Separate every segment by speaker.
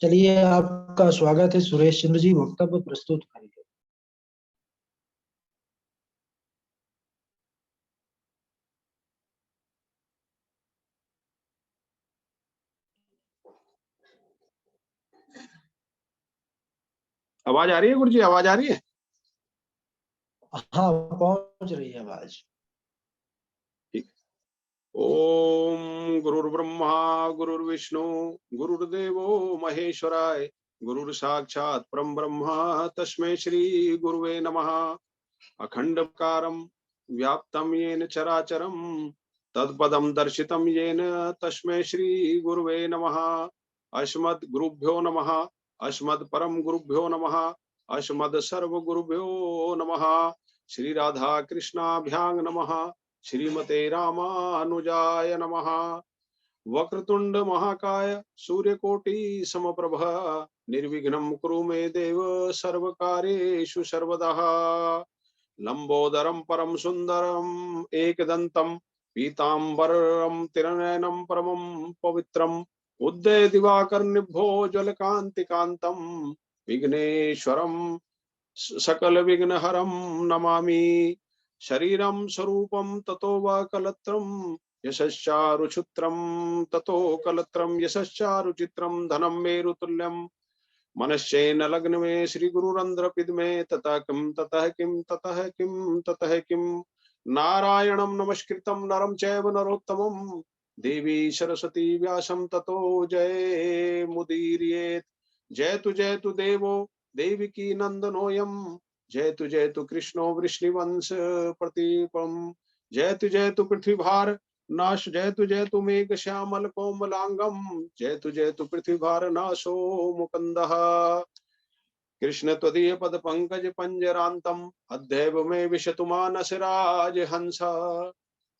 Speaker 1: चलिए, आपका स्वागत है। सुरेश चंद्र जी वक्तव्य प्रस्तुत करेंगे।
Speaker 2: आवाज आ रही है गुरु जी? आवाज आ रही है?
Speaker 1: हाँ, पहुंच रही है आवाज।
Speaker 2: ठीक। ओम गुरुर्ब्रह्मा गुरुर्विष्णु गुरुर्देवो महेश्वराय गुरुर साक्षात परम ब्रह्मा तस्मै श्री गुरुवे नमः। अखंडकारं व्याप्तं येन चराचरं तत्पदं दर्शितं येन तस्मै श्री गुरुवे नमः। अस्मद् गुरुभ्यो नमः। अस्मद् परम गुरुभ्यो नमः। अस्मद् सर्व गुरुभ्यो नमः। श्री राधा कृष्णाभ्यां नमः। श्रीमते रामानुजाय नमः। वक्रतुंड महाकाय सूर्यकोटि समप्रभ निर्विघ्नं कुरु मे देव सर्वकार्येषु सर्वदा। लंबोदरम परम सुंदरम एकदंतम पीतांबरम तिरनयनम परमं पवित्रम उदय दिवाकर निभोज्वल कांति कांतम विघ्नेश्वरम सकल विघ्न हरम नमामि। शरीरं स्वरूपं ततो वा कलत्रं यशश्चारुचित्रं ततो कलत्रं यशश्चारुचित्रं धनं मेरुतुल्यं मनश्चेन लग्न में श्री गुरुरंध्र पिद में ततः किम ततः किम ततः किम ततः किम नारायणं नमस्कृतं नरं चैव नरोत्तमं देवी सरस्वती व्यासं ततो जय मुदीरयेत्। जयतु देवो देवकी नंदनोऽयं जयतु कृष्णो वृष्णिवंश प्रतीपम। जयतु पृथ्वीभार नाश जयतु मेघ श्यामल कोमलांगम जयतु पृथ्वीभार नाशो मुकुंदः। कृष्ण त्वदीय पद पंकज पंजरांतम अध्यैव में विशतु मानस राज हंस।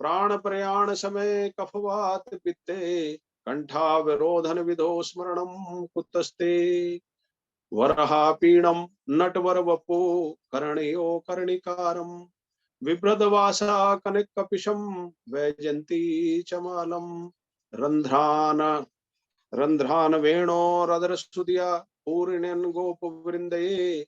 Speaker 2: प्राण प्रयाण समय कफवात पित्ते कंठावरोधन विधो स्मरणं कुतस्ते। वरहा पीडम नटवर वपो करणयो कर्णिकारम विभ्रदवासा कनकपिशं वैजयन्ती चमालम। रंध्रान रंध्रान वेणोरदरस्तुतिया पूर्ण्यन गोप वृंदये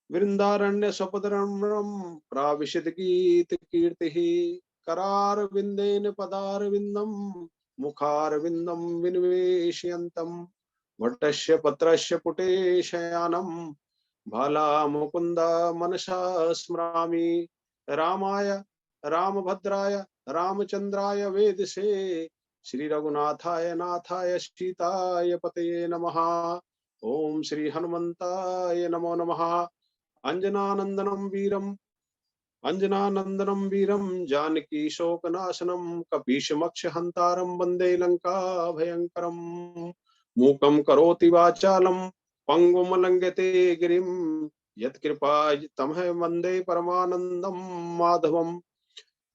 Speaker 2: वृंदारण्य स्वपदरम्रम प्राविशद गीत कीर्ति। करार विंदेन पदार विंदम मुखार विंदम विनिवेशयन्तम वटस्य पत्रस्य पुटे शयानम भाला मुकुंद मनसा स्मरामि। रामाय रामभद्राय रामचंद्राय वेदसे श्री रघुनाथाय नाथाय सीताय पतये नमः। ओम श्री हनुमंताय नमो नमः। अंजनानंदनम वीरम जानकी शोकनाशनम कपीशमक्षहंतारम वंदे लंका भयंकरम। मूकं करोति वाचालं पंगुम लंघयते गिरिं यत्कृपा तमह वंदे परमानंदम माधवम।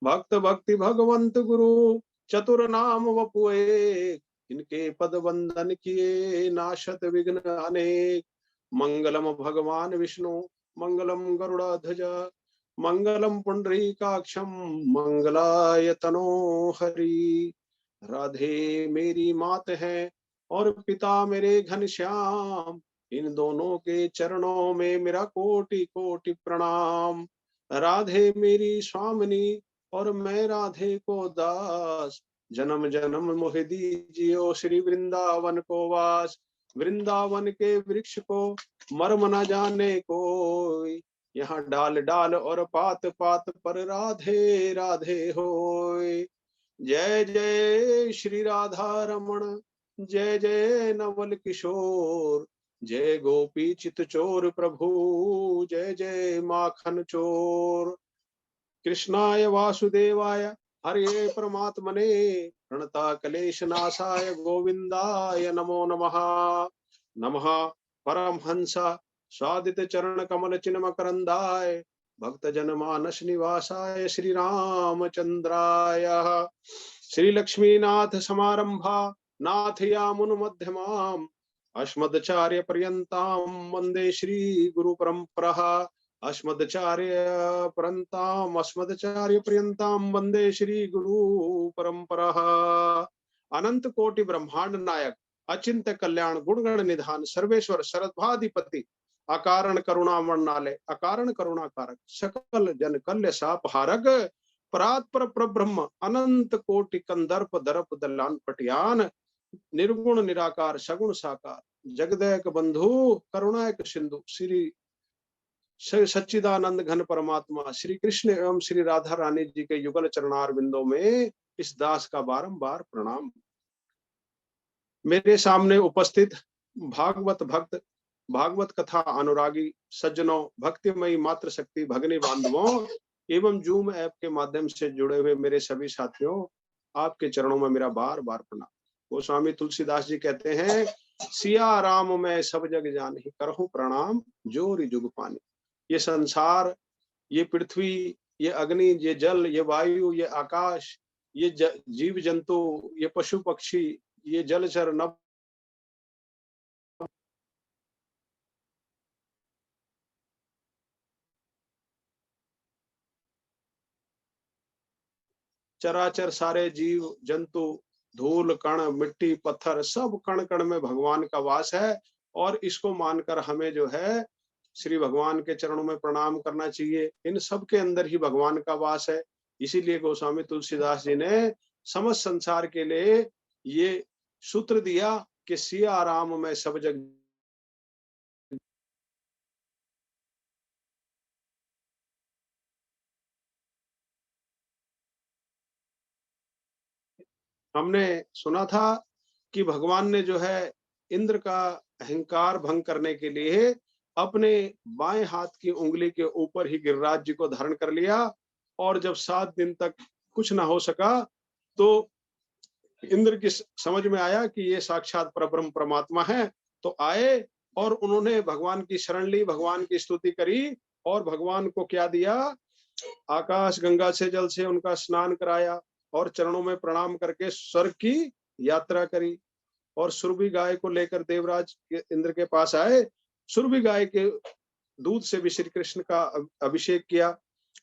Speaker 2: भक्त भक्ति भगवंत गुरु चतुर नाम वपुए इनके पद वंदन किए नाशत विघ्न अनेक। मंगलम भगवान विष्णु मंगलम गरुड़ाध्वज मंगलम पुंडरीकाक्षम मंगलाय तनो हरि। राधे मेरी मात है और पिता मेरे घनश्याम इन दोनों के चरणों में मेरा कोटि कोटि प्रणाम। राधे मेरी स्वामिनी और मैं राधे को दास जन्म जन्म मोह दीजियो श्री वृंदावन को वास। वृंदावन के वृक्ष को मर्म न जाने कोई यहाँ डाल डाल और पात पात पर राधे राधे होय। जय जय श्री राधा रमण जय जय नवल किशोर जय गोपी चित चोर प्रभु जय जय माखन चोर। कृष्णाय वासुदेवाय हरे परमात्मने प्रणता क्लेश नाशाय गोविंदाय नमो नमः। नमः परमहंस स्वादित चरण कमल चिन्ह करंदाय भक्त जन मानस निवासाय श्री रामचंद्राय। श्री लक्ष्मीनाथ समारंभा नाथयामुन मध्यमाम् अस्मदाचार्य पर्यंताम वंदे श्री गुरु परंपरा। अस्मदाचार्य पर्यंताम वंदे श्री गुरु परंपरा। अनंत कोटि ब्रह्मांड नायक अचिंत्य कल्याण गुणगण निधान सर्वेश्वर शरद्भाधिपति अकारण करुणा वर्णाले अकारण करुणा कारक सकल जन कल्य साप हारक परात पर ब्रह्म अनंत कोटि कंदर्प दर्प दलान पटियान निर्गुण निराकार सगुण साकार जगदैक बंधु करुणायक सिंधु श्री सच्चिदानंद घन परमात्मा श्री कृष्ण एवं श्री राधा रानी जी के युगल चरणार बिंदों में इस दास का बारंबार प्रणाम। मेरे सामने उपस्थित भागवत भक्त, भागवत कथा अनुरागी सज्जनों, भक्तिमयी मात्र शक्ति भगनी बांधवों एवं जूम ऐप के माध्यम से जुड़े हुए मेरे सभी साथियों, आपके चरणों में मेरा बार बार प्रणाम। गोस्वामी तुलसीदास जी कहते हैं, सिया राम मैं सब जग जानि करहूं प्रणाम जोरि जुग पानी। ये संसार, ये पृथ्वी, ये अग्नि, ये जल, ये वायु, ये आकाश, ये जीव जंतु, ये पशु पक्षी, ये जलचर नभ चराचर सारे जीव जंतु, धूल कण मिट्टी पत्थर, सब कण कण में भगवान का वास है। और इसको मानकर हमें जो है श्री भगवान के चरणों में प्रणाम करना चाहिए। इन सब के अंदर ही भगवान का वास है। इसीलिए गोस्वामी तुलसीदास जी ने समस्त संसार के लिए ये सूत्र दिया कि सिया राम में सब जग। हमने सुना था कि भगवान ने जो है इंद्र का अहंकार भंग करने के लिए अपने बाएं हाथ की उंगली के ऊपर ही गिरिराज जी को धारण कर लिया। और जब 7 दिन तक कुछ ना हो सका तो इंद्र की समझ में आया कि ये साक्षात परब्रह्म परमात्मा है। तो आए और उन्होंने भगवान की शरण ली, भगवान की स्तुति करी और भगवान को क्या दिया, आकाश गंगा से जल से उनका स्नान कराया और चरणों में प्रणाम करके स्वर्ग की यात्रा करी। और सुरभि गाय को लेकर देवराज इंद्र के पास आए। सुरभि गाय के दूध से भी श्री कृष्ण का अभिषेक किया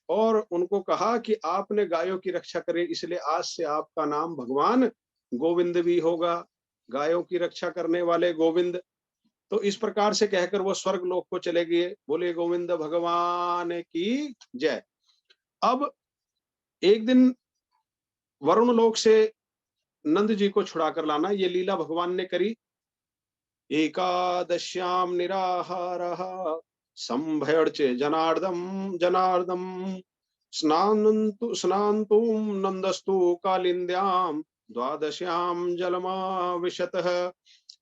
Speaker 2: और उनको कहा कि आपने गायों की रक्षा करी, इसलिए आज से आपका नाम भगवान गोविंद भी होगा, गायों की रक्षा करने वाले गोविंद। तो इस प्रकार से कहकर वो स्वर्ग लोक को चले गए। बोले गोविंद भगवान की जय। अब एक दिन वरुण लोक से नंद जी को छुड़ा कर लाना, ये लीला भगवान ने करी। एकादश्याम निराहारः संभयर्चे जनार्दम जनार्दम स्नान्तुम नंदस्तु कालिंद्याम द्वादश्याम जलमाविशतः।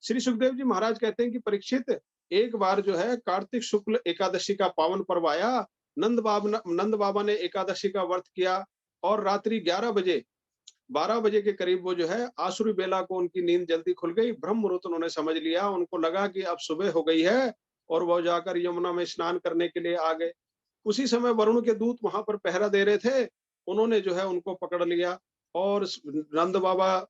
Speaker 2: श्री सुखदेव जी महाराज कहते हैं कि परीक्षित, एक बार जो है कार्तिक शुक्ल एकादशी का पावन पर्व आया। नंद बाबा ने एकादशी का व्रत किया और रात्रि 12 बजे के करीब वो जो है आसुरी बेला को उनकी नींद जल्दी खुल गई। ब्रह्म मुहूर्त उन्होंने समझ लिया। उनको लगा कि अब सुबह हो गई है और वो जाकर यमुना में स्नान करने के लिए आ गए। उसी समय वरुण के दूत वहां पर पहरा दे रहे थे। उन्होंने जो है उनको पकड़ लिया और नंद बाबा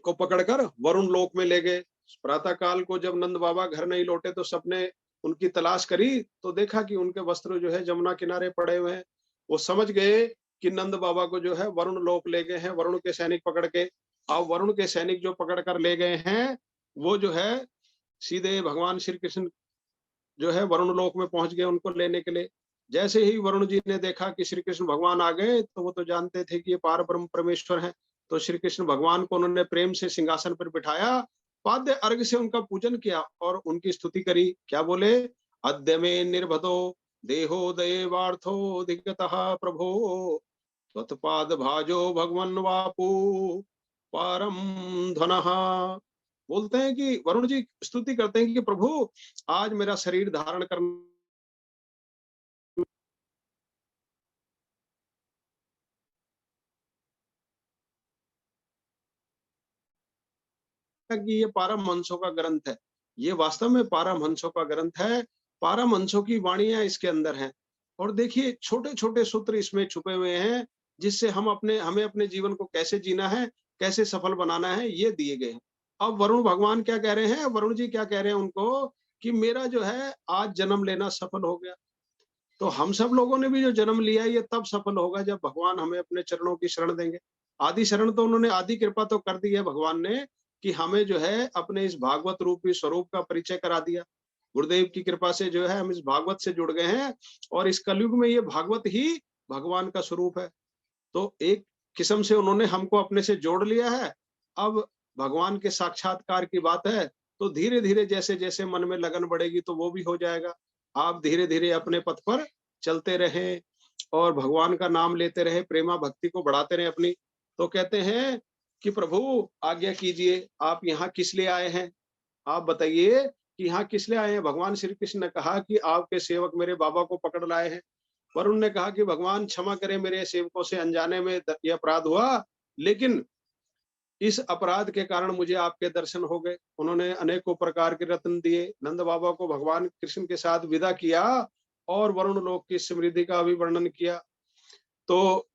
Speaker 2: को पकड़कर वरुण लोक में ले गए। प्रातः काल को जब नंद बाबा घर नहीं लौटे तो सबने उनकी तलाश करी तो देखा कि उनके वस्त्र जो है जमुना किनारे पड़े हुए हैं। वो समझ गए कि नंद बाबा को जो है वरुण लोक ले गए हैं, वरुण के सैनिक पकड़ के। अब वरुण के सैनिक जो पकड़ कर ले गए हैं वो जो है सीधे भगवान श्री कृष्ण जो है वरुण लोक में पहुंच गए उनको लेने के लिए। जैसे ही वरुण जी ने देखा कि श्री कृष्ण भगवान आ गए तो वो तो जानते थे कि ये पार ब्रह्म परमेश्वर है। तो श्री कृष्ण भगवान को उन्होंने प्रेम से सिंहासन पर बिठाया, पाद्य अर्घ से उनका पूजन किया और उनकी स्तुति करी। क्या बोले, अद्य में निर्भदो देहो देवार्थो दिग्गतः प्रभो त्वत्पाद भाजो भगवन वापु पारम धनः। बोलते हैं कि वरुण जी स्तुति करते हैं कि प्रभु आज मेरा शरीर धारण करना कि ये पारमहंसों का ग्रंथ है। ये वास्तव में पारमहंसों का ग्रंथ है। पारमहंसों की वाणियां इसके अंदर हैं। और देखिए छोटे छोटे सूत्र इसमें छुपे हुए हैं जिससे हमें अपने जीवन को कैसे जीना है, कैसे सफल बनाना है, ये दिए गए हैं। अब वरुण भगवान क्या कह रहे हैं, वरुण जी क्या कह रहे हैं उनको कि मेरा जो है आज जन्म लेना सफल हो गया। तो हम सब लोगों ने भी जो जन्म लिया ये तब सफल होगा जब भगवान हमें अपने चरणों की शरण देंगे। आदि शरण तो उन्होंने, आदि कृपा तो कर दी है भगवान ने कि हमें जो है अपने इस भागवत रूपी स्वरूप का परिचय करा दिया। गुरुदेव की कृपा से जो है हम इस भागवत से जुड़ गए हैं और इस कलयुग में ये भागवत ही भगवान का स्वरूप है। तो एक किस्म से उन्होंने हमको अपने से जोड़ लिया है। अब भगवान के साक्षात्कार की बात है, तो धीरे-धीरे जैसे-जैसे मन में लगन बढ़ेगी तो वो भी हो जाएगा। आप धीरे-धीरे अपने पथ पर चलते रहें और भगवान का नाम लेते रहे, प्रेमा भक्ति को बढ़ाते रहें अपनी। तो कहते हैं कि प्रभु आज्ञा कीजिए, आप यहाँ किस लिए आए हैं? आप बताइए कि यहाँ किस लिए आए हैं? भगवान श्री कृष्ण ने कहा कि आपके सेवक मेरे बाबा को पकड़ लाए हैं। वरुण ने कहा कि भगवान क्षमा करें, मेरे सेवकों से अनजाने में ये अपराध हुआ, लेकिन इस अपराध के कारण मुझे आपके दर्शन हो गए। उन्होंने अनेकों प्रकार के रत्न दिए। नंद बाबा को भगवान कृष्ण के साथ विदा किया और वरुण लोक की समृद्धि का भी वर्णन किया। तो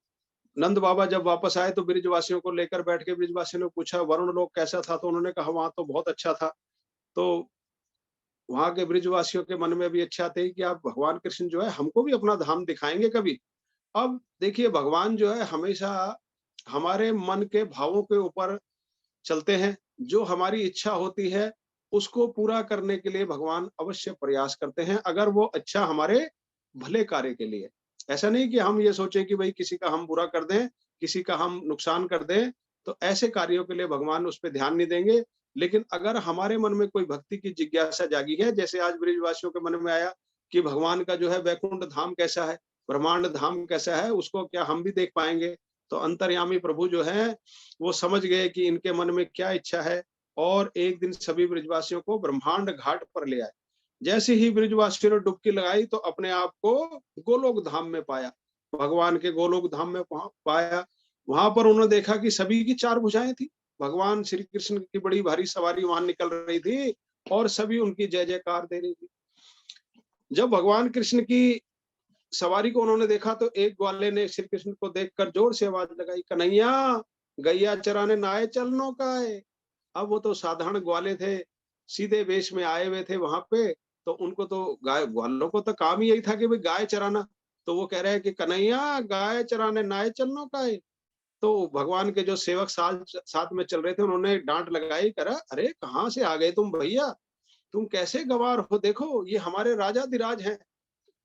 Speaker 2: नंद बाबा जब वापस आए तो ब्रिजवासियों को लेकर बैठ के ब्रिजवासियों ने पूछा वरुण लोक कैसा था? तो उन्होंने कहा वहां तो बहुत अच्छा था। तो वहां के ब्रिजवासियों के मन में भी इच्छा थी कि आप भगवान कृष्ण जो है हमको भी अपना धाम दिखाएंगे कभी। अब देखिए भगवान जो है हमेशा हमारे मन के भावों के ऊपर चलते हैं। जो हमारी इच्छा होती है उसको पूरा करने के लिए भगवान अवश्य प्रयास करते हैं, अगर वो अच्छा हमारे भले कार्य के लिए। ऐसा नहीं कि हम ये सोचें कि भाई किसी का हम बुरा कर दें, किसी का हम नुकसान कर दें, तो ऐसे कार्यों के लिए भगवान उस पे ध्यान नहीं देंगे। लेकिन अगर हमारे मन में कोई भक्ति की जिज्ञासा जागी है, जैसे आज ब्रिजवासियों के मन में आया कि भगवान का जो है वैकुंठ धाम कैसा है, ब्रह्मांड धाम कैसा है, उसको क्या हम भी देख पाएंगे? तो अंतर्यामी प्रभु जो है वो समझ गए कि इनके मन में क्या इच्छा है और एक दिन सभी ब्रिजवासियों को ब्रह्मांड घाट पर ले आए। जैसे ही ब्रिजवासियों ने डुबकी लगाई तो अपने आप को गोलोक धाम में पाया, भगवान के गोलोक धाम में पाया। वहां पर उन्होंने देखा कि सभी की चार भुजाएं थी। भगवान श्री कृष्ण की बड़ी भारी सवारी वहां निकल रही थी और सभी उनकी जय जयकार दे रही थी। जब भगवान कृष्ण की सवारी को उन्होंने देखा तो एक ग्वाले ने श्री कृष्ण को देखकर जोर से आवाज लगाई, कन्हैया गैया चराने ना आए चलनो का है। अब वो तो साधारण ग्वाले थे, सीधे वेश में आए हुए थे वहां पे, तो उनको तो गाय ग्वालों को तो काम ही यही था कि भाई गाय चराना। तो वो कह रहे हैं कि कन्हैया गाय चराने ना आए चलनो का है। तो भगवान के जो सेवक साथ साथ में चल रहे थे उन्होंने डांट लगाई, करा अरे कहाँ से आ गए तुम भैया, तुम कैसे गवार हो? देखो ये हमारे राजाधिराज हैं,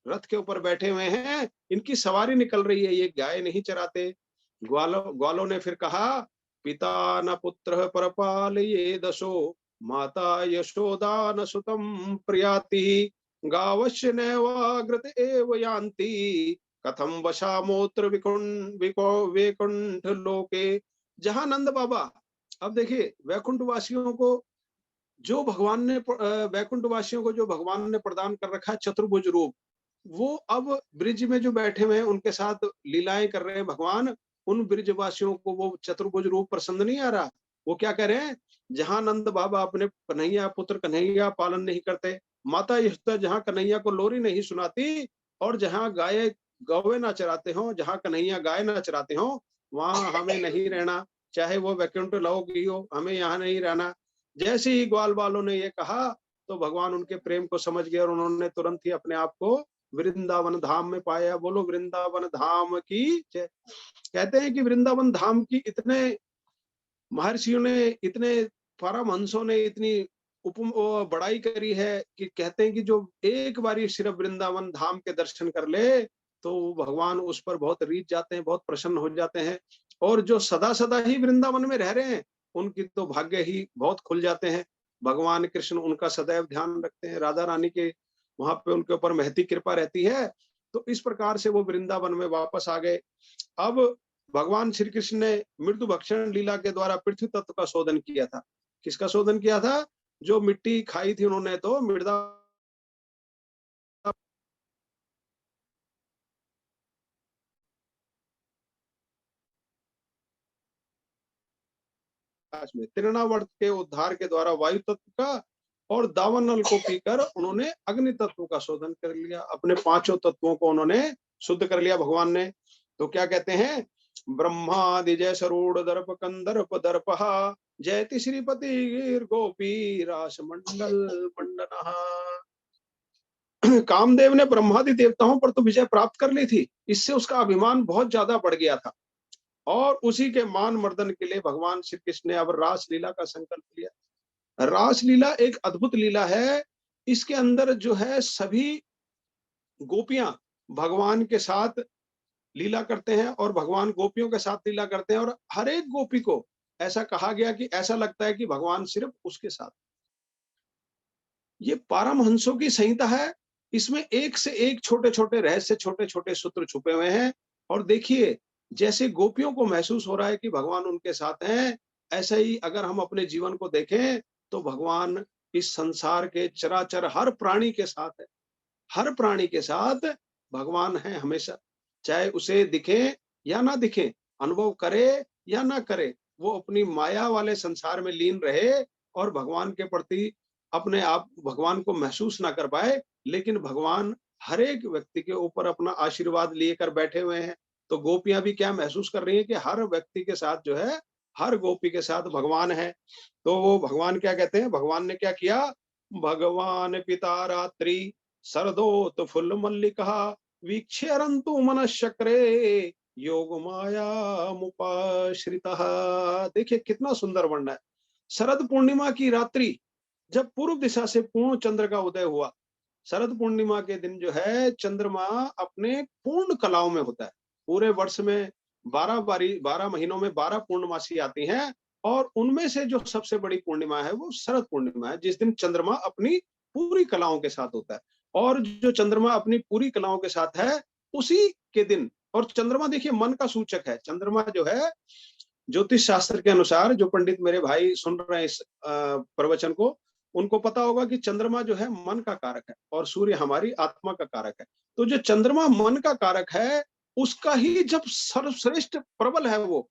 Speaker 2: रथ के ऊपर बैठे हुए हैं, इनकी सवारी निकल रही है, ये गाय नहीं चराते। ग्वालों ग्वालों ने फिर कहा, पिता न पुत्र परपाल ये दशो, माता यशोदा न सुतम प्रियाति, गावश्य नैवाग्रत एव यान्ति, कथम वशामोत्र वैकुंठ लोके। जहां नंद बाबा, अब देखिए वैकुंठ वासियों को जो भगवान ने वैकुंठ वासियों को जो भगवान ने प्रदान कर रखा है चतुर्भुज रूप, वो अब ब्रिज में जो बैठे हुए हैं उनके साथ लीलाएं कर रहे हैं भगवान। उन ब्रिजवासियों को वो चतुर्भुज रूप पसंद नहीं आ रहा। वो क्या कह रहे हैं, जहां नंद बाबा अपने कन्हैया पुत्र कन्हैया पालन नहीं करते, माता यशोदा जहां कन्हैया को लोरी नहीं सुनाती, और जहां गाय गौवे ना चराते हो, जहां कन्हैया गाय ना चराते हो, वहां हमें नहीं रहना। चाहे वो वैकुंठ लोक ही हो, हमें यहाँ नहीं रहना। जैसे ही ग्वाल वालों ने ये कहा तो भगवान उनके प्रेम को समझ गए और उन्होंने तुरंत ही अपने आप को वृंदावन धाम में पाया। बोलो वृंदावन धाम की जय। कहते हैं कि वृंदावन धाम की इतने महर्षियों ने, इतने परमहंसों ने इतनी बड़ाई करी है कि कहते हैं कि जो एक बारी सिर्फ वृंदावन धाम के दर्शन कर ले तो भगवान उस पर बहुत रीझ जाते हैं, बहुत प्रसन्न हो जाते हैं। और जो सदा सदा ही वृंदावन में रह रहे हैं उनकी तो भाग्य ही बहुत खुल जाते हैं। भगवान कृष्ण उनका सदैव ध्यान रखते हैं, राधा रानी के वहां पे उनके ऊपर महती कृपा रहती है। तो इस प्रकार से वो वृंदावन में वापस आ गए। अब भगवान श्री कृष्ण ने मृत्यु भक्षण लीला के द्वारा पृथ्वी तत्व का शोधन किया था। किसका शोधन किया था? जो मिट्टी खाई थी उन्होंने तो मृदा में तृणावर्त के उद्धार के द्वारा वायु तत्व का और दावानल को पीकर उन्होंने अग्नि तत्व का शोधन कर लिया। अपने पांचों तत्वों को उन्होंने शुद्ध कर लिया भगवान ने। तो क्या कहते हैं, ब्रह्मादि जय सरूढ़ दर्प कंदर्प दर्पहा, जयति श्रीपति गोपी रास मंडल मंडनहा। कामदेव ने ब्रह्मादि देवताओं पर तो विजय प्राप्त कर ली थी, इससे उसका अभिमान बहुत ज्यादा बढ़ गया था। और उसी के मान मर्दन के लिए भगवान श्री कृष्ण ने अब रास लीला का संकल्प लिया। रास लीला एक अद्भुत लीला है। इसके अंदर जो है सभी गोपियां भगवान के साथ लीला करते हैं और भगवान गोपियों के साथ लीला करते हैं, और हर एक गोपी को ऐसा कहा गया कि ऐसा लगता है कि भगवान सिर्फ उसके साथ। ये पारमहंसों की संहिता है। इसमें एक से एक छोटे-छोटे रहस्य, छोटे-छोटे सूत्र छुपे हुए हैं। और देखिए, जैसे गोपियों को महसूस हो रहा है कि भगवान उनके साथ हैं, ऐसे ही अगर हम अपने जीवन को देखें, तो भगवान इस संसार के चराचर हर प्राणी के साथ है। हर प्राणी के साथ भगवान है हमेशा, चाहे उसे दिखे या ना दिखे, अनुभव करे या ना करे, वो अपनी माया वाले संसार में लीन रहे और भगवान के प्रति अपने आप भगवान को महसूस ना कर पाए, लेकिन भगवान हर एक व्यक्ति के ऊपर अपना आशीर्वाद लेकर बैठे हुए हैं। तो गोपियां भी क्या महसूस कर रही हैं कि हर व्यक्ति के साथ जो है, हर गोपी के साथ भगवान है। तो वो भगवान क्या कहते हैं, भगवान ने क्या किया, भगवान पिता रात्रि शरदोत फुल्ल मल्लिका वीक्षरन्तु मनश्चक्रे योग माया मुपाश्रितः। देखिए कितना सुंदर वर्णन है। शरद पूर्णिमा की रात्रि, जब पूर्व दिशा से पूर्ण चंद्र का उदय हुआ। शरद पूर्णिमा के दिन जो है चंद्रमा अपने पूर्ण कलाओं में होता है। पूरे वर्ष में 12 महीनों में 12 पूर्णमासी आती हैं, और उनमें से जो सबसे बड़ी पूर्णिमा है वो शरद पूर्णिमा है, जिस दिन चंद्रमा अपनी पूरी कलाओं के साथ होता है। और जो चंद्रमा अपनी पूरी कलाओं के साथ है, उसी के दिन, और चंद्रमा देखिए मन का सूचक है। चंद्रमा जो है ज्योतिष शास्त्र के अनुसार, जो पंडित मेरे भाई सुन रहे हैं इस प्रवचन को, उनको पता होगा कि चंद्रमा जो है मन का कारक है और सूर्य हमारी आत्मा का कारक है। तो जो चंद्रमा मन का कारक है, उसका ही जब सर्वश्रेष्ठ प्रबल है वो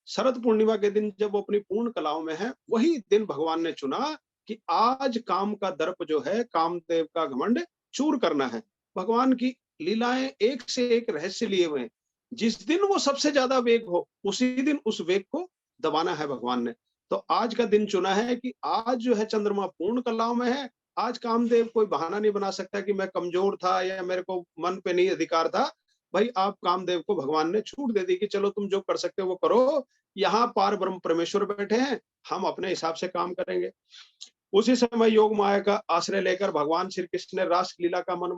Speaker 2: शरद पूर्णिमा के दिन, जब वो अपनी पूर्ण कलाओं में है, वही दिन भगवान ने चुना कि आज काम का दर्प जो है, कामदेव का घमंड चूर करना है। भगवान की लीलाएं एक से एक रहस्य लिए हुए हैं। जिस दिन वो सबसे ज्यादा वेग हो, उसी दिन उस वेग को दबाना है भगवान ने। तो आज का दिन चुना है कि आज जो है चंद्रमा पूर्ण कलाओं में है। आज कामदेव कोई बहाना नहीं बना सकता कि मैं कमजोर था या मेरे को मन पे नहीं अधिकार था। भाई आप कामदेव को भगवान ने छूट दे दी कि चलो तुम जो कर सकते हो वो करो। यहाँ पार ब्रह्म परमेश्वर बैठे हैं, हम अपने हिसाब से काम करेंगे। उसी समय योग माया का आश्रय लेकर भगवान श्री कृष्ण ने रास लीला का मन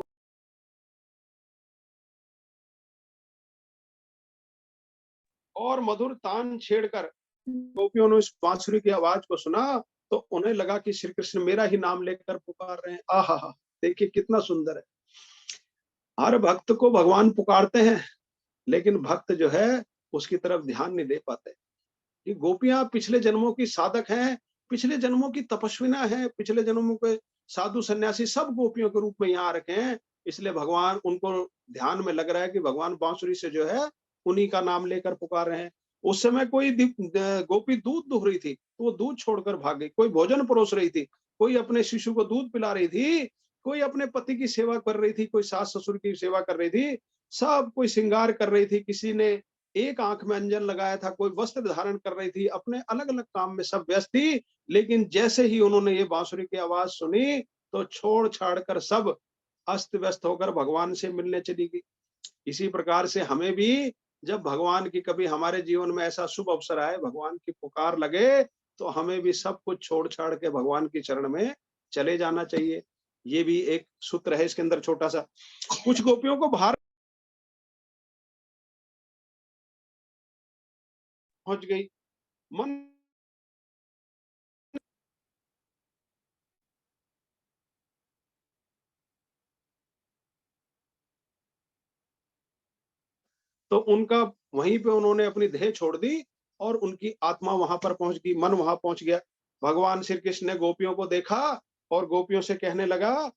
Speaker 2: और मधुर तान छेड़कर गोपियों ने इस बांसुरी की आवाज को सुना, तो उन्हें लगा कि श्री कृष्ण मेरा ही नाम लेकर पुकार रहे हैं। आहा हा, देखिए कितना सुंदर है। हर भक्त को भगवान पुकारते हैं, लेकिन भक्त जो है उसकी तरफ ध्यान नहीं दे पाते। ये गोपियां पिछले जन्मों की साधक हैं, पिछले जन्मों की तपस्विना है, पिछले जन्मों के साधु सन्यासी सब गोपियों के रूप में यहाँ रखे हैं। इसलिए भगवान उनको ध्यान में लग रहा है कि भगवान बांसुरी से जो है उन्हीं का नाम लेकर पुकार रहे हैं। उस समय कोई गोपी दूध दुह रही थी, तो वो दूध छोड़कर भाग गई। कोई भोजन परोस रही थी, कोई अपने शिशु को दूध पिला रही थी, कोई अपने पति की सेवा कर रही थी, कोई सास ससुर की सेवा कर रही थी, सब कोई श्रृंगार कर रही थी। किसी ने एक आंख में अंजन लगाया था, कोई वस्त्र धारण कर रही थी, अपने अलग अलग काम में सब व्यस्त थी। लेकिन जैसे ही उन्होंने ये बांसुरी की आवाज सुनी, तो छोड़ छाड़ कर सब अस्त व्यस्त होकर भगवान से मिलने चली गई। इसी प्रकार से हमें भी जब भगवान की कभी हमारे जीवन में ऐसा शुभ अवसर आए, भगवान की पुकार लगे, तो हमें भी सब कुछ छोड़ छाड़ के भगवान की चरण में चले जाना चाहिए। ये भी एक सूत्र है इसके अंदर छोटा सा। कुछ गोपियों को बाहर पहुंच गई, मन तो उनका वहीं पे उन्होंने अपनी देह छोड़ दी और उनकी आत्मा वहां पर पहुंच गई, मन वहां पहुंच गया। भगवान श्री कृष्ण ने गोपियों को देखा और गोपियों से कहने लगा,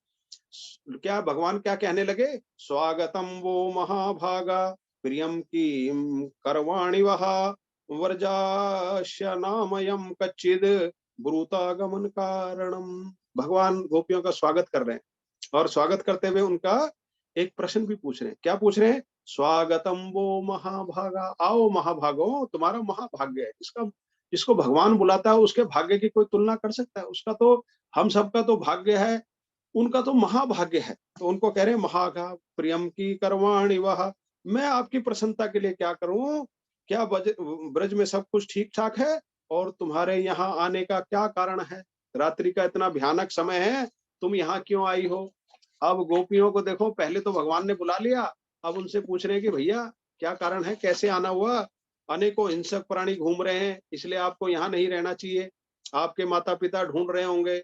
Speaker 2: क्या भगवान क्या कहने लगे, स्वागतम वो महाभागा प्रियम की करवाणि वह वर्जास्य नामयम कच्चिद ब्रूतागमन कारणम। भगवान गोपियों का स्वागत कर रहे हैं और स्वागत करते हुए उनका एक प्रश्न भी पूछ रहे हैं। क्या पूछ रहे हैं, स्वागतम वो महाभागा, आओ महाभागो, तुम्हारा महाभाग्य है। इसका जिसको भगवान बुलाता है उसके भाग्य की कोई तुलना कर सकता है? उसका तो, हम सबका तो भाग्य है, उनका तो महाभाग्य है। तो उनको कह रहे हैं महागा प्रियम की करवाणि वह, मैं आपकी प्रसन्नता के लिए क्या करूं, क्या ब्रज में सब कुछ ठीक ठाक है और तुम्हारे यहाँ आने का क्या कारण है? रात्रि का इतना भयानक समय है, तुम यहाँ क्यों आई हो? अब गोपियों को देखो, पहले तो भगवान ने बुला लिया, अब उनसे पूछ रहे हैं कि भैया क्या कारण है, कैसे आना हुआ? अनेकों हिंसक प्राणी घूम रहे हैं, इसलिए आपको यहाँ नहीं रहना चाहिए। आपके माता पिता ढूंढ रहे होंगे।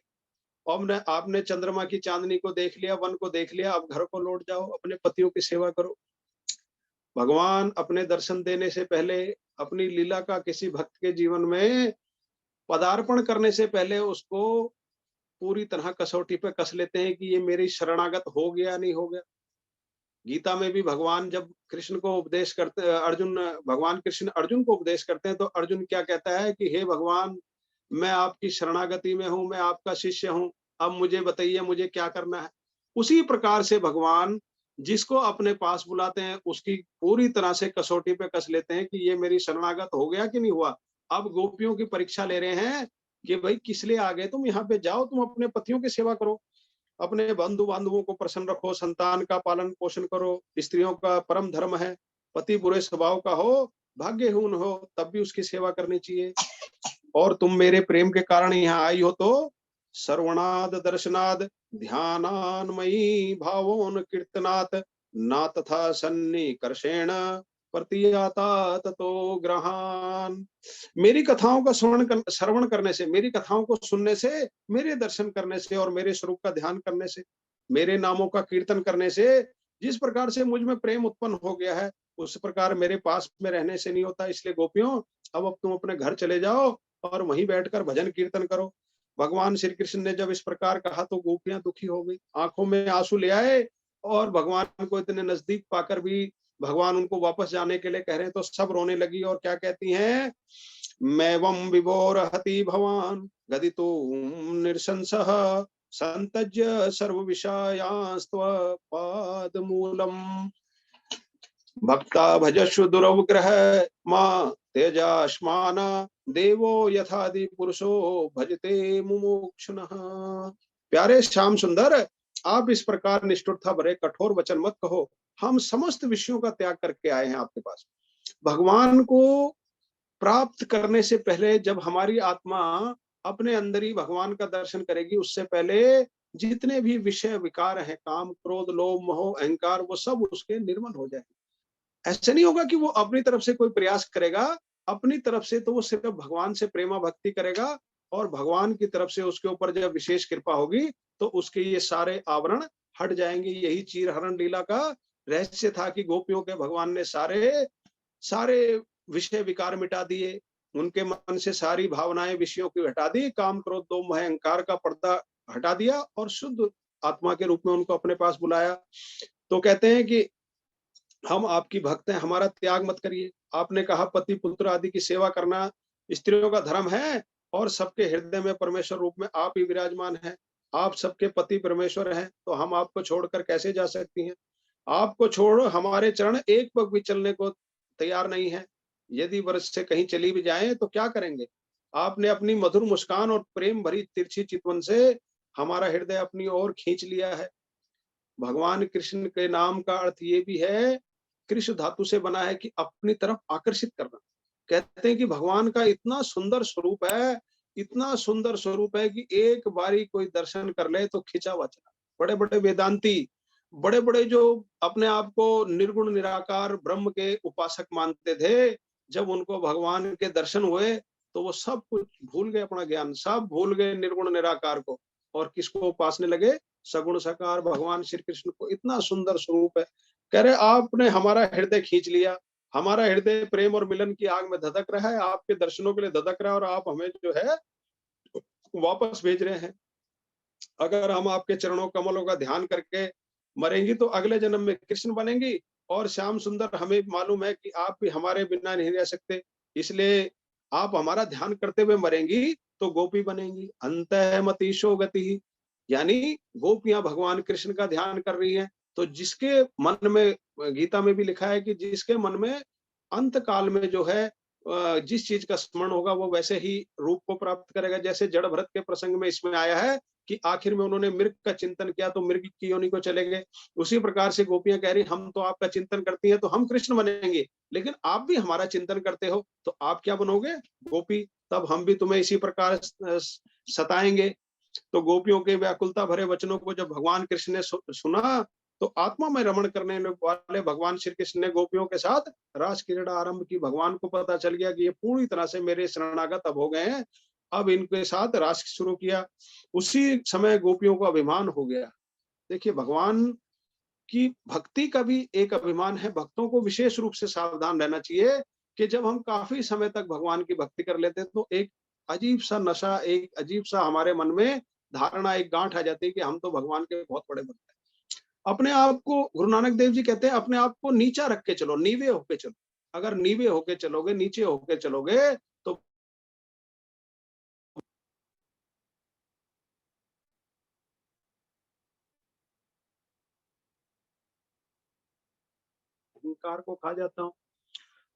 Speaker 2: अब ने आपने चंद्रमा की चांदनी को देख लिया, वन को देख लिया, अब घर को लौट जाओ, अपने पतियों की सेवा करो। भगवान अपने दर्शन देने से पहले, अपनी लीला का किसी भक्त के जीवन में पदार्पण करने से पहले उसको पूरी तरह कसौटी पे कस लेते हैं कि ये मेरी शरणागत हो गया नहीं हो गया। गीता में भी भगवान जब कृष्ण को उपदेश करते, अर्जुन, भगवान कृष्ण अर्जुन को उपदेश करते हैं तो अर्जुन क्या कहता है कि हे भगवान, मैं आपकी शरणागति में हूँ, मैं आपका शिष्य हूँ, अब मुझे बताइए मुझे क्या करना है। उसी प्रकार से भगवान जिसको अपने पास बुलाते हैं उसकी पूरी तरह से कसौटी पे कस लेते हैं कि ये मेरी शरणागत हो गया कि नहीं हुआ। अब गोपियों की परीक्षा ले रहे हैं कि भाई किस लिए आ गए तुम यहाँ पे, जाओ तुम अपने पतियों की सेवा करो, अपने बंधु बांधवों को प्रसन्न रखो, संतान का पालन पोषण करो, स्त्रियों का परम धर्म है, पति बुरे स्वभाव का हो, भाग्यहीन हो, तब भी उसकी सेवा करनी चाहिए। और तुम मेरे प्रेम के कारण यहाँ आई हो तो श्रवणाद दर्शनाद ध्यानान्मयी भावोन कीर्तनात् ना तथा सन्निकर्षेण प्रतियाता ततो ग्रहान। मेरी कथाओं का श्रवण करने से, मेरी कथाओं को सुनने से, मेरे दर्शन करने से और मेरे स्वरूप का ध्यान करने से, मेरे नामों का कीर्तन करने से जिस प्रकार से मुझ में प्रेम उत्पन्न हो गया है उस प्रकार मेरे पास में रहने से नहीं होता। इसलिए गोपियों, अब तुम अपने घर चले जाओ और वहीं बैठकर भजन कीर्तन करो। भगवान श्री कृष्ण ने जब इस प्रकार कहा तो गोपियां दुखी हो गई, आंखों में आंसू ले आए और भगवान को इतने नजदीक पाकर भी भगवान उनको वापस जाने के लिए कह रहे हैं तो सब रोने लगी और क्या कहती हैं, मैवं विभोरहति भवान गदितो निरसंसः संतज्य सर्व विषयास्त्व पादमूलम भक्ता भजस्व दुरवग्रह माँ तेजाश्मान देवो यथादि पुरुषो भजते मुमुक्षुनः। प्यारे श्याम सुंदर, आप इस प्रकार निष्ठुरता भरे कठोर वचन मत कहो, हम समस्त विषयों का त्याग करके आए हैं आपके पास। भगवान को प्राप्त करने से पहले जब हमारी आत्मा अपने अंदर ही भगवान का दर्शन करेगी, उससे पहले जितने भी विषय विकार हैं, काम क्रोध लोभ मोह अहंकार, वो सब उसके निर्मल हो जाएंगे। ऐसे नहीं होगा कि वो अपनी तरफ से कोई प्रयास करेगा, अपनी तरफ से तो वो सिर्फ भगवान से प्रेमा भक्ति करेगा और भगवान की तरफ से उसके ऊपर जब विशेष कृपा होगी तो उसके ये सारे आवरण हट जाएंगे। यही चीरहरण लीला का रहस्य था कि गोपियों के भगवान ने सारे सारे विषय विकार मिटा दिए, उनके मन से सारी भावनाएं विषयों की हटा दी, काम क्रोध दो मोह अहंकार का पर्दा हटा दिया और शुद्ध आत्मा के रूप में उनको अपने पास बुलाया। तो कहते हैं कि हम आपकी भक्त हैं, हमारा त्याग मत करिए। आपने कहा पति पुत्र आदि की सेवा करना स्त्रियों का धर्म है और सबके हृदय में परमेश्वर रूप में आप ही विराजमान हैं। आप सबके पति परमेश्वर हैं, तो हम आपको छोड़कर कैसे जा सकती हैं? आपको छोड़ हमारे चरण एक पग भी चलने को तैयार नहीं है। यदि वर्ष से कहीं चली भी जाएं तो क्या करेंगे? आपने अपनी मधुर मुस्कान और प्रेम भरी तिरछी चितवन से हमारा हृदय अपनी ओर खींच लिया है। भगवान कृष्ण के नाम का अर्थ ये भी है, कृष्ण धातु से बना है कि अपनी तरफ आकर्षित करना। कहते हैं कि भगवान का इतना सुंदर स्वरूप है, इतना सुंदर स्वरूप है कि एक बारी कोई दर्शन कर ले तो खिंचा हुआ चला। बड़े बड़े वेदांती, बड़े बड़े जो अपने आप को निर्गुण निराकार ब्रह्म के उपासक मानते थे, जब उनको भगवान के दर्शन हुए तो वो सब कुछ भूल गए, अपना ज्ञान सब भूल गए निर्गुण निराकार को और किसको उपासने लगे, सगुण साकार भगवान श्री कृष्ण को। इतना सुंदर स्वरूप है। कह रहे आपने हमारा हृदय खींच लिया, हमारा हृदय प्रेम और मिलन की आग में धधक रहा है, आपके दर्शनों के लिए धधक रहा है और आप हमें जो है वापस भेज रहे हैं। अगर हम आपके चरणों कमलों का ध्यान करके मरेंगी तो अगले जन्म में कृष्ण बनेंगी। और श्याम सुंदर, हमें मालूम है कि आप भी हमारे बिना नहीं रह सकते, इसलिए आप हमारा ध्यान करते हुए मरेंगी तो गोपी बनेंगी। अंतःमतीशो गति, यानी गोपियां भगवान कृष्ण का ध्यान कर रही हैं। तो जिसके मन में, गीता में भी लिखा है कि जिसके मन में अंत काल में जो है जिस चीज का स्मरण होगा वो वैसे ही रूप को प्राप्त करेगा। जैसे जड़ भरत के प्रसंग में इसमें आया है कि आखिर में उन्होंने मृग का चिंतन किया तो मृग की योनि को चले गए। उसी प्रकार से गोपियां कह रही हम तो आपका चिंतन करती हैं तो हम कृष्ण बनेंगे, लेकिन आप भी हमारा चिंतन करते हो तो आप क्या बनोगे? गोपी। तब हम भी तुम्हें इसी प्रकार सताएंगे। तो गोपियों के व्याकुलता भरे वचनों को जब भगवान कृष्ण ने सुना तो आत्मा में रमण करने वाले भगवान श्री कृष्ण ने गोपियों के साथ रास क्रीड़ा आरंभ की। भगवान को पता चल गया कि ये पूरी तरह से मेरे शरणागत अब हो गए हैं, अब इनके साथ रास शुरू किया। उसी समय गोपियों को अभिमान हो गया। देखिए, भगवान की भक्ति का भी एक अभिमान है। भक्तों को विशेष रूप से सावधान रहना चाहिए कि जब हम काफी समय तक भगवान की भक्ति कर लेते हैं तो एक अजीब सा नशा, एक अजीब सा हमारे मन में धारणा, एक गांठ आ जाती है कि हम तो भगवान के बहुत बड़े भक्त हैं। अपने आप को, गुरु नानक देव जी कहते हैं, अपने आप को नीचा रख के चलो, नीवे होके चलो। अगर नीवे होके चलोगे, नीचे होके चलोगे तो अहंकार को खा जाता हूँ।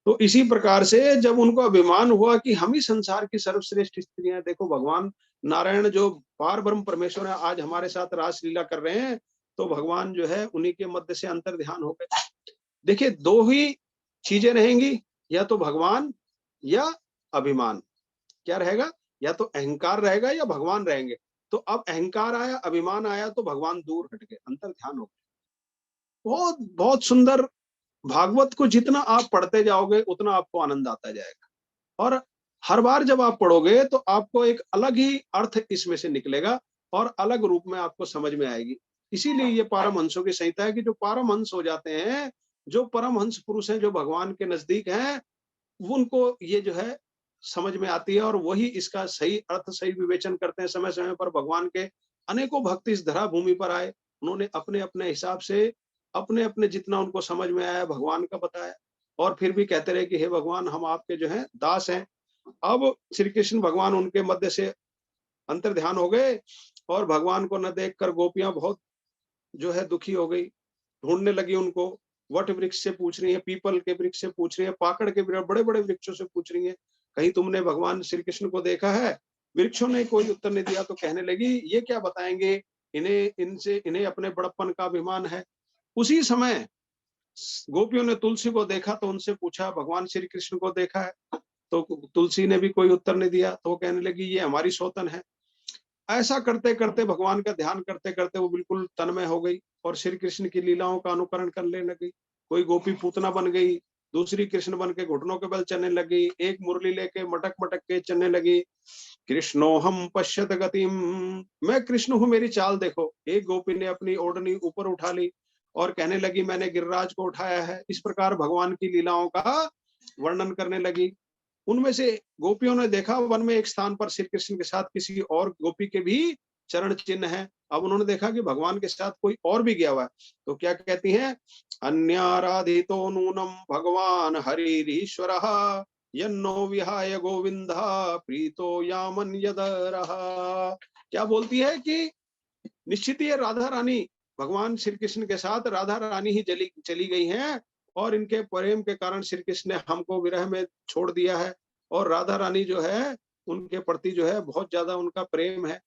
Speaker 2: तो इसी प्रकार से जब उनको अभिमान हुआ कि हम ही संसार की सर्वश्रेष्ठ स्त्रियां हैं, देखो भगवान नारायण जो पार ब्रह्म परमेश्वर है आज हमारे साथ रास लीला कर रहे हैं, तो भगवान जो है उन्हीं के मध्य से अंतर ध्यान हो गए। देखिए, दो ही चीजें रहेंगी, या तो भगवान या अभिमान। क्या रहेगा? या तो अहंकार रहेगा या भगवान रहेंगे। तो अब अहंकार आया, अभिमान आया तो भगवान दूर हट गए, अंतर ध्यान हो गया। बहुत बहुत सुंदर। भागवत को जितना आप पढ़ते जाओगे उतना आपको आनंद आता जाएगा, और हर बार जब आप पढ़ोगे तो आपको एक अलग ही अर्थ इसमें से निकलेगा और अलग रूप में आपको समझ में आएगी। इसीलिए ये पारमहंसों की संहिता है कि जो पारमहंस हो जाते हैं, जो परमहंस पुरुष हैं, जो भगवान के नजदीक हैं, उनको ये जो है समझ में आती है और वही इसका सही अर्थ, सही विवेचन करते हैं। समय समय पर भगवान के अनेकों भक्त इस धरा भूमि पर आए, उन्होंने अपने अपने हिसाब से, अपने अपने जितना उनको समझ में आया भगवान का बताया, और फिर भी कहते रहे कि हे भगवान, हम आपके जो है दास हैं। अब श्री कृष्ण भगवान उनके मध्य से अंतर ध्यान हो गए, और भगवान को न देखकर गोपियां बहुत जो है दुखी हो गई, ढूंढने लगी उनको। वट वृक्ष से पूछ रही है, पीपल के वृक्ष से पूछ रही है, पाकड़ के बड़े बड़े वृक्षों से पूछ रही है, कहीं तुमने भगवान श्री कृष्ण को देखा है? वृक्षों ने कोई उत्तर नहीं दिया, तो कहने लगी ये क्या बताएंगे, इन्हें अपने बड़प्पन का अभिमान है। उसी समय गोपियों ने तुलसी को देखा तो उनसे पूछा, भगवान श्री कृष्ण को देखा है? तो तुलसी ने भी कोई उत्तर नहीं दिया, तो वो कहने लगी ये हमारी सौतन है। ऐसा करते करते, भगवान का ध्यान करते करते वो बिल्कुल तन्मय हो गई और श्री कृष्ण की लीलाओं का अनुकरण करने लगी। कोई गोपी पूतना बन गई, दूसरी कृष्ण बन के घुटनों के बल चलने लगी, एक मुरली लेके मटक मटक के चलने लगी। कृष्णो हम पश्यत गतिम, मैं कृष्ण हूँ, मेरी चाल देखो। एक गोपी ने अपनी ओढ़नी ऊपर उठा ली और कहने लगी मैंने गिरिराज को उठाया है। इस प्रकार भगवान की लीलाओं का वर्णन करने लगी। उनमें से गोपियों ने देखा वन में एक स्थान पर श्री कृष्ण के साथ किसी और गोपी के भी चरण चिन्ह है। अब उन्होंने देखा कि भगवान के साथ कोई और भी गया हुआ है, तो क्या कहती हैं, अन्याराधितो नूनम भगवान हरिरीश्वर यन्नो विहाय गोविंदा प्रीतो यामन यदरः। क्या बोलती है कि निश्चित ही राधा रानी, भगवान श्री कृष्ण के साथ राधा रानी ही चली गई हैं, और इनके प्रेम के कारण श्री कृष्ण ने हमको विरह में छोड़ दिया है, और राधा रानी जो है उनके प्रति जो है बहुत ज्यादा उनका प्रेम है।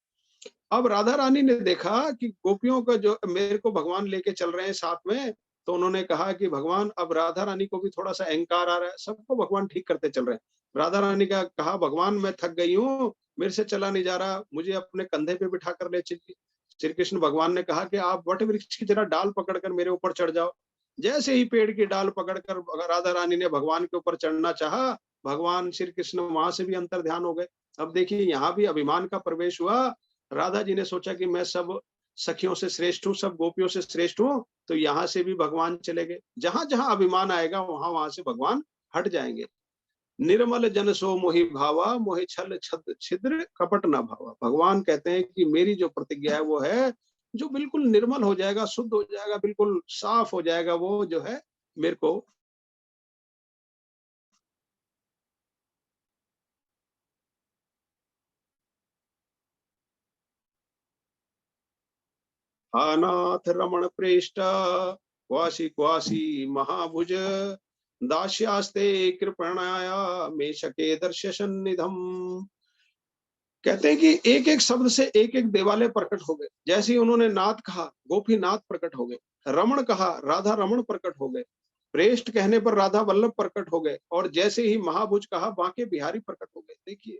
Speaker 2: अब राधा रानी ने देखा कि गोपियों का जो मेरे को भगवान लेके चल रहे हैं साथ में, तो उन्होंने कहा कि भगवान, अब राधा रानी को भी थोड़ा सा अहंकार आ रहा है, सबको भगवान ठीक करते चल रहे हैं। राधा रानी का कहा, भगवान मैं थक गई हूँ, मेरे से चला नहीं जा रहा, मुझे अपने कंधे पे बिठा कर ले चलिए। श्री कृष्ण भगवान ने कहा कि आप वट वृक्ष की जरा डाल पकड़कर मेरे ऊपर चढ़ जाओ। जैसे ही पेड़ की डाल पकड़कर राधा रानी ने भगवान के ऊपर चढ़ना चाहा, भगवान श्री कृष्ण वहां से भी अंतर ध्यान हो गए। अब देखिए, यहाँ भी अभिमान का प्रवेश हुआ। राधा जी ने सोचा कि मैं सब सखियों से श्रेष्ठ हूँ, सब गोपियों से श्रेष्ठ हूँ, तो यहाँ से भी भगवान चले गए। जहां जहां अभिमान आएगा वहां वहां से भगवान हट जाएंगे। निर्मल जन सो मोहि भावा, मोहि छल छद छिद्र कपट न भावा। भगवान कहते हैं कि मेरी जो प्रतिज्ञा है वो है, जो बिल्कुल निर्मल हो जाएगा, शुद्ध हो जाएगा, बिल्कुल साफ हो जाएगा, वो जो है मेरे को अनाथ रमण प्रेष्ठ क्वासी क्वासी महाभुज दास्यास्ते कृपणाया मे शके दर्श सन्निधम। कहते हैं कि एक एक शब्द से एक एक देवालय प्रकट हो गए। जैसे ही उन्होंने नाथ कहा, गोपीनाथ प्रकट हो गए। रमण कहा, राधा रमण प्रकट हो गए। प्रेष्ठ कहने पर राधा वल्लभ प्रकट हो गए। और जैसे ही महाभुज कहा, बांके बिहारी प्रकट हो गए। देखिए,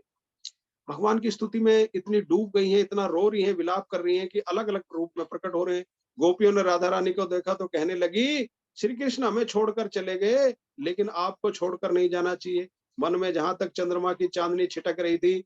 Speaker 2: भगवान की स्तुति में इतनी डूब गई हैं, इतना रो रही हैं, विलाप कर रही हैं कि अलग अलग रूप में प्रकट हो रहे हैं। गोपियों ने राधा रानी को देखा तो कहने लगी, श्री कृष्ण हमें छोड़कर चले गए, लेकिन आपको छोड़कर नहीं जाना चाहिए। मन में जहां तक चंद्रमा की चांदनी छिटक रही थी,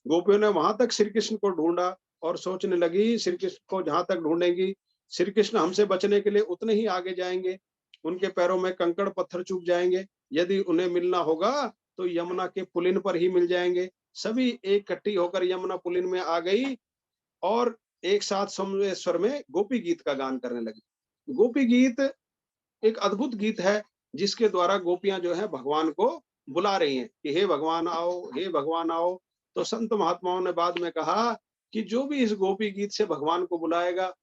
Speaker 2: गोपियों ने वहां तक श्री कृष्ण को ढूंढा और सोचने लगी, श्री कृष्ण को जहां तक ढूंढेंगी, श्री कृष्ण हमसे बचने के लिए उतने ही आगे जाएंगे। उनके पैरों में कंकड़ पत्थर चुभ जाएंगे। यदि उन्हें मिलना होगा तो यमुना के पुलिन पर ही मिल जाएंगे। सभी एक इकट्ठी होकर यमुना पुलिन में आ गई और एक साथ सोमेश्वर में गोपी गीत का गान करने लगी। गोपी गीत एक अद्भुत गीत है, जिसके द्वारा गोपियां जो है भगवान को बुला रही हैं कि हे भगवान आओ, हे भगवान आओ। तो संत महात्माओं ने बाद में कहा कि जो भी इस गोपी गीत से भगवान को बुलाएगा,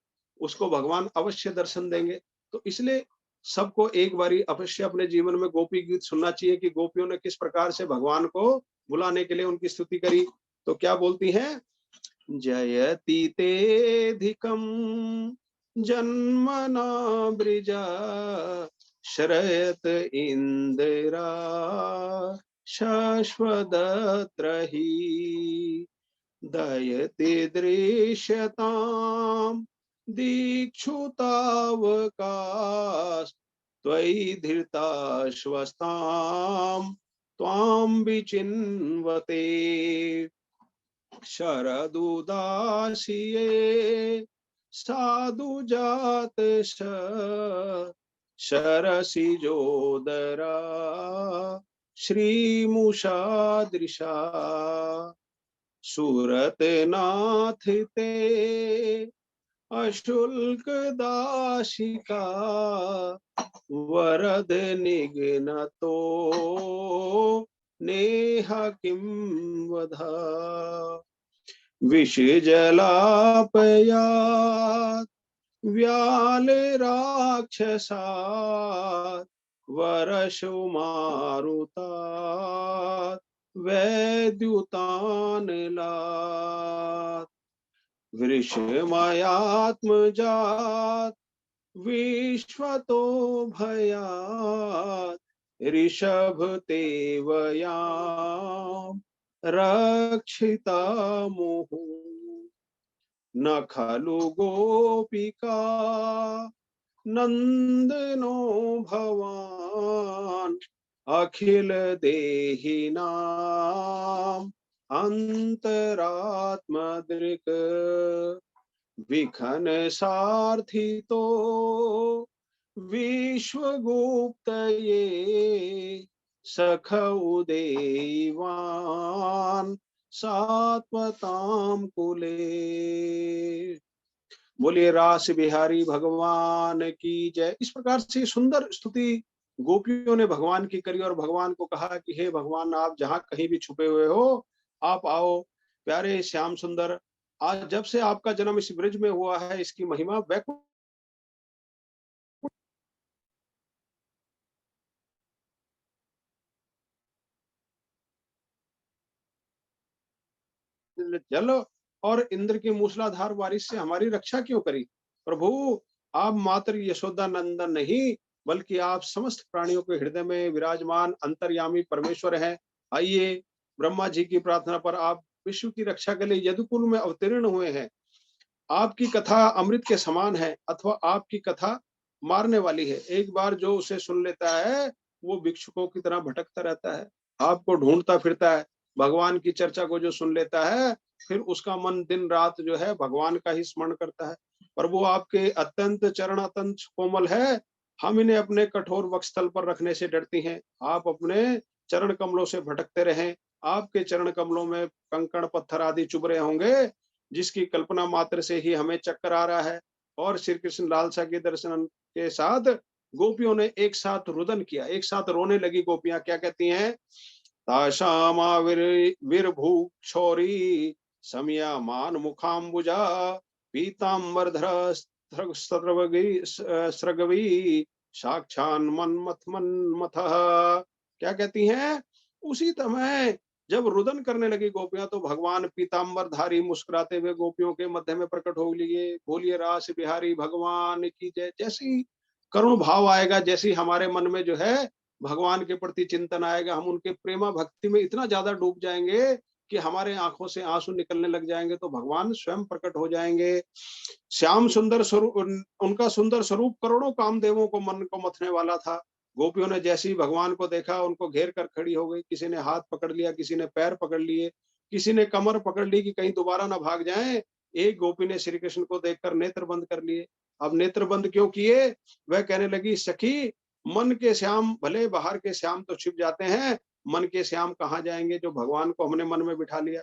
Speaker 2: उसको भगवान अवश्य दर्शन देंगे। तो इसलिए सबको एक बारी अवश्य अपने जीवन में गोपी गीत सुनना चाहिए कि गोपियों ने किस प्रकार से भगवान को बुलाने के लिए उनकी स्तुति करी। तो क्या बोलती हैं, जयति तेऽधिकं जन्मना वृजा शरयत इंदिरा शाश्वतत्र हि दयते दृश्यतां दीक्षुतावकाश त्वयि धृताश्वस्तां त्वां विचिन्वते शरदुदासिये साधु जात शरसिजोदरा श्रीमुषादृशा सूरतनाथ ते अशुल्क दाशिका वरद निघ्नतो नेह किं वधा विषजलापयात् व्यालराक्षसात् वरशुमारुतात् वैद्युतानलात् वृषमयात्मजात् विश्वतो भयात् ऋषभतेवयां रक्षिता मुहुः न खलु गोपिका नंदनो भवान् अखिल देहिनां अंतरात्मदृक् विखन सार्थितो विश्वगुप्तये सखौ देवान् सात्वतां कुले। बोलिए रास बिहारी भगवान की जय। इस प्रकार से सुंदर स्तुति गोपियों ने भगवान की करी और भगवान को कहा कि हे भगवान, आप जहां कहीं भी छुपे हुए हो, आप आओ। प्यारे श्याम सुंदर, आज जब से आपका जन्म इस ब्रज में हुआ है, इसकी महिमा वैकुंठ जल और इंद्र की मूसलाधार बारिश से हमारी रक्षा क्यों करी। प्रभु, आप मात्र यशोदा नंदन नहीं, बल्कि आप समस्त प्राणियों के हृदय में विराजमान अंतर्यामी परमेश्वर हैं। आइए, ब्रह्मा जी की प्रार्थना पर आप विश्व की रक्षा के लिए यदुकुल में अवतीर्ण हुए हैं। आपकी कथा अमृत के समान है, अथवा आपकी कथा मारने वाली है। एक बार जो उसे सुन लेता है, वो भिक्षुकों की तरह भटकता रहता है, आपको ढूंढता फिरता है। भगवान की चर्चा को जो सुन लेता है, फिर उसका मन दिन रात जो है भगवान का ही स्मरण करता है। प्रभु, आपके अत्यंत चरण अत्यंत कोमल है, हम इन्हें अपने कठोर वक्षस्थल पर रखने से डरती हैं। आप अपने चरण कमलों से भटकते रहें। आपके चरण कमलों में कंकड़ पत्थर आदि चुभ रहे होंगे, जिसकी कल्पना मात्र से ही हमें चक्कर आ रहा है। और श्री कृष्ण लालसा के दर्शन के साथ गोपियों ने एक साथ रुदन किया, एक साथ रोने लगी। गोपियां क्या कहती हैं, ताशामा विरभू क्षौरी समया मान मुखाम्बुजा पीताम्बरधर स्रगवी साक्षान मन्मथ मन्मथः। क्या कहती हैं? उसी समय जब रुदन करने लगी गोपियां तो भगवान पीताम्बरधारी मुस्कुराते हुए गोपियों के मध्य में प्रकट हो लिए। बोलिए रास बिहारी भगवान की जय। जैसी करुण भाव आएगा, जैसी हमारे मन में जो है भगवान के प्रति चिंतन आएगा, हम उनके प्रेमा भक्ति में इतना ज्यादा डूब जाएंगे कि हमारे आंखों से आंसू निकलने लग जाएंगे, तो भगवान स्वयं प्रकट हो जाएंगे। श्याम सुंदर स्वरूप उनका सुंदर स्वरूप करोड़ों कामदेवों को मन को मथने वाला था। गोपियों ने जैसे ही भगवान को देखा, उनको घेर कर खड़ी हो गई। किसी ने हाथ पकड़ लिया, किसी ने पैर पकड़ लिए, किसी ने कमर पकड़ ली कि कहीं दोबारा ना भाग जाएं। एक गोपी ने श्री कृष्ण को देखकर नेत्र बंद कर लिए। अब नेत्र बंद क्यों किए? वह कहने लगी, सखी, मन के श्याम भले बाहर के श्याम तो छिप जाते हैं, मन के श्याम कहाँ जाएंगे जो भगवान को हमने मन में बिठा लिया।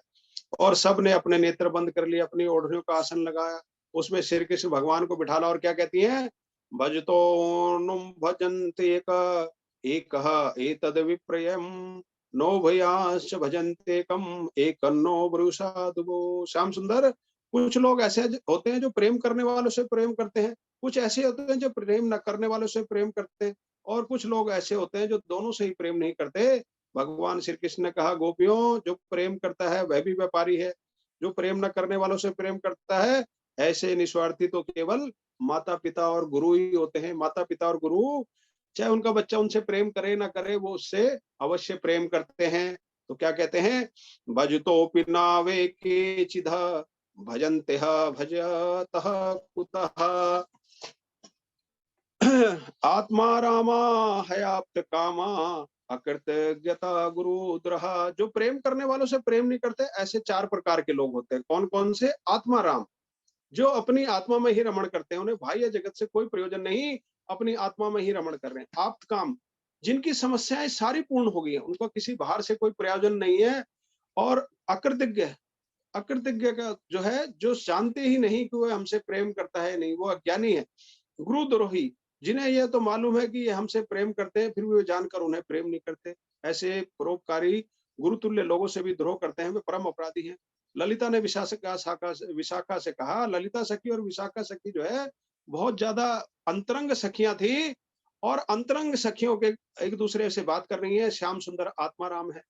Speaker 2: और सब ने अपने नेत्र बंद कर लिए, अपनी ओढ़नियों का आसन लगाया, उसमें श्री कृष्ण भगवान को बिठाला। और क्या कहती हैं? भजतो नुम भजन्ते एकः एतद् विप्रयम् नो भयाश्च भजन्ते कम एकन्नो ब्रूषा दुबो। श्याम सुंदर, कुछ लोग ऐसे होते हैं जो प्रेम करने वालों से प्रेम करते हैं, कुछ ऐसे होते हैं जो प्रेम न करने वालों से प्रेम करते हैं, और कुछ लोग ऐसे होते हैं जो दोनों से ही प्रेम नहीं करते। भगवान श्री कृष्ण ने कहा, गोपियों, जो प्रेम करता है वह भी व्यापारी है, जो प्रेम न करने वालों से प्रेम करता है, ऐसे निस्वार्थी तो केवल माता पिता और गुरु ही होते हैं। माता पिता और गुरु, चाहे उनका बच्चा उनसे प्रेम करे ना करे, वो उससे अवश्य प्रेम करते हैं। तो क्या कहते हैं? भजतो पिनावे के चिध भजन्ते भजतः कुतः आत्मा रामा हयाप्त कामा अकृतज्ञता गुरुद्रहा। जो प्रेम करने वालों से प्रेम नहीं करते, ऐसे चार प्रकार के लोग होते हैं। कौन कौन से? आत्मा राम, जो अपनी आत्मा में ही रमण करते हैं, उन्हें बाह्य जगत से कोई प्रयोजन नहीं, अपनी आत्मा में ही रमण कर रहे हैं। आप्त काम, जिनकी समस्याएं सारी पूर्ण हो गई हैं, उनको किसी बाहर से कोई प्रयोजन नहीं है। और अकृतज्ञ, अकृतज्ञ का जो है, जो जानते ही नहीं कि वह हमसे प्रेम करता है नहीं, वो अज्ञानी है। गुरुद्रोही, जिन्हें यह तो मालूम है कि ये हमसे प्रेम करते हैं, फिर भी वे जानकर उन्हें प्रेम नहीं करते। ऐसे परोपकारी गुरुतुल्य लोगों से भी द्रोह करते हैं, वे परम अपराधी हैं। ललिता ने विशाखा से कहा, ललिता सखी और विशाखा सखी जो है बहुत ज्यादा अंतरंग सखियां थी, और अंतरंग सखियों के एक दूसरे से बात कर रही है। श्याम सुंदर आत्मा राम है।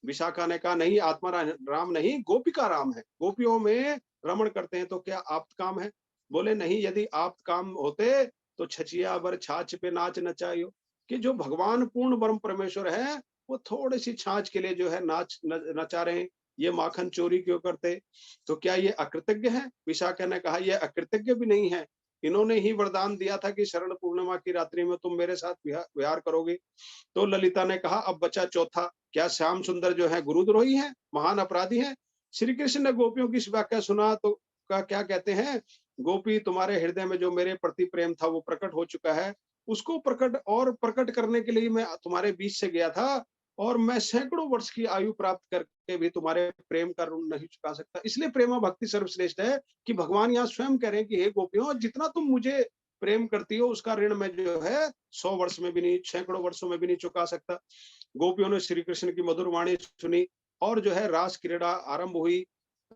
Speaker 2: विशाखा ने कहा, नहीं, आत्मा राम नहीं, गोपिका राम है, गोपियों में रमण करते हैं। तो क्या आप्त काम है? बोले नहीं, यदि आप्त काम होते तो छचिया बर छाछ पे नाच नचायो, कि जो भगवान पूर्ण ब्रह्म परमेश्वर है, वो थोड़ी सी छाछ के लिए जो है नाच नचा रहे हैं, ये माखन चोरी क्यों करते? तो क्या ये अकृतज्ञ है? विशाखा ने कहा, ये अकृतज्ञ भी नहीं है, इन्होंने ही वरदान दिया था कि शरण पूर्णिमा की रात्रि में तुम मेरे साथ विहार करोगे। तो ललिता ने कहा, अब बचा चौथा, क्या श्याम सुंदर जो है गुरुद्रोही है, महान अपराधी है? श्री कृष्ण ने गोपियों की इस व्याख्या सुना तो क्या कहते हैं? गोपी, तुम्हारे हृदय में जो मेरे प्रति प्रेम था वो प्रकट हो चुका है, उसको प्रकट करने के लिए मैं तुम्हारे बीच से गया था, और मैं सैकड़ों वर्ष की आयु प्राप्त करके भी तुम्हारे प्रेम का ऋण नहीं चुका सकता। इसलिए प्रेमा भक्ति सर्वश्रेष्ठ है, कि भगवान यहाँ स्वयं कह रहे हैं कि हे गोपियों, जितना तुम मुझे प्रेम करती हो, उसका ऋण मैं जो है 100 वर्ष में भी नहीं, सैकड़ों वर्षों में भी नहीं चुका सकता। गोपियों ने श्री कृष्ण की मधुर वाणी सुनी, और जो है रास क्रीड़ा आरंभ हुई।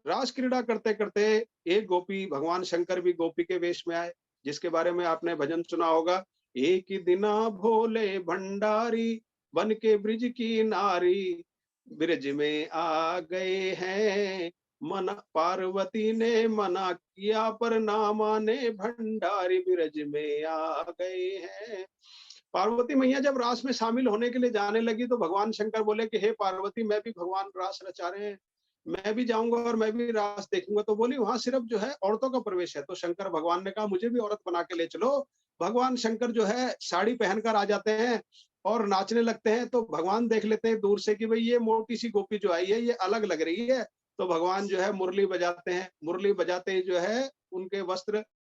Speaker 2: रास क्रीड़ा करते करते एक गोपी, भगवान शंकर भी गोपी के वेश में आए, जिसके बारे में आपने भजन सुना होगा। एक ही दिना भोले भंडारी, बन के ब्रिज की नारी, ब्रिज में आ गए हैं। मना पार्वती ने मना किया पर ना माने, भंडारी ब्रिज में आ गए हैं। पार्वती मैया जब रास में शामिल होने के लिए जाने लगी, तो भगवान शंकर बोले कि हे पार्वती, मैं भी भगवान रास रचा रहे हैं, मैं भी जाऊंगा और मैं भी रास देखूंगा। तो बोली, वहां सिर्फ जो है औरतों का प्रवेश है। तो शंकर भगवान ने कहा, मुझे भी औरत बना के ले चलो। भगवान शंकर जो है साड़ी पहनकर आ जाते हैं और नाचने लगते हैं। तो भगवान देख लेते हैं दूर से कि भाई ये मोटी सी गोपी जो आई है, ये अलग लग रही है। तो भगवान जो है मुरली बजाते हैं, मुरली बजाते ही जो है उनके वस्त्र